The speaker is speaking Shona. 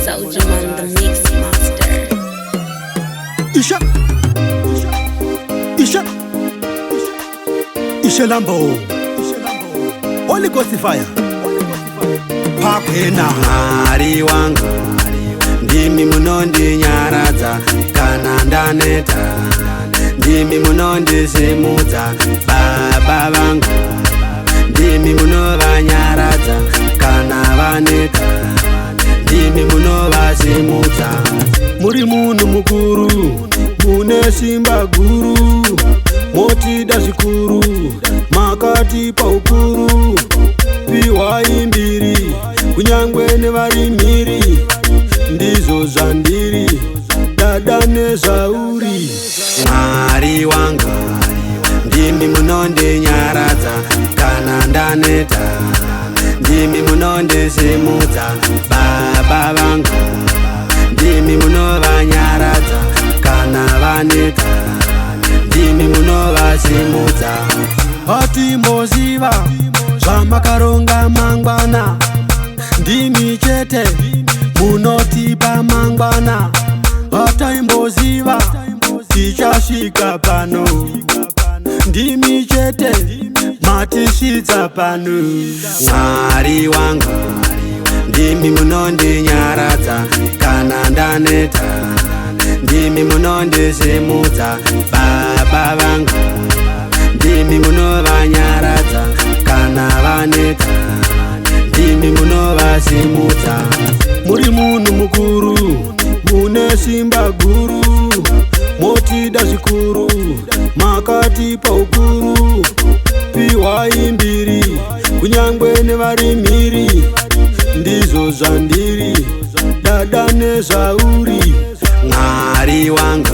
Soldier on the mix master. Isha Lambo Holy Ghost fire Pakena Mwari wangu ndimi munondi nyaradza kana ndaneta, ndimi munondi simudza baba vangu, ndimi munova nyaradza kana vaneta, ndimi munova simudza. Muri munhu mukuru mune simba guru, motida zvikuru makatipa ukuru, piwai mbiri kunyangwe nevarimiri, ndizo zvandiri dada nezauri. Mwari wangu ndimi munondi nyaradza kana ndaneta, ndimi munondi simudza baba vangu, ndimi munova nyaradza kana vaneta, ndimi munova simudza. Hatimboziva zvamakaronga mangwana, ndimi chete munotipa mangwana. Hataimboziva tichasvika pano, ndimi chete matisvitsa pano. Mwari wangu ndimi munondi nyaradza kana ndaneta, ndimi munondi simudza baba vangu, ndimi munova nyaradza kana vaneta, ndimi munova simudza. Muri munhu mukuru mune simba guru, motida zvikuru makatipa ukuru, piwai mbiri kunyangwe nevarimiri, ndizo zvandiri dada nezauri. Mwari wangu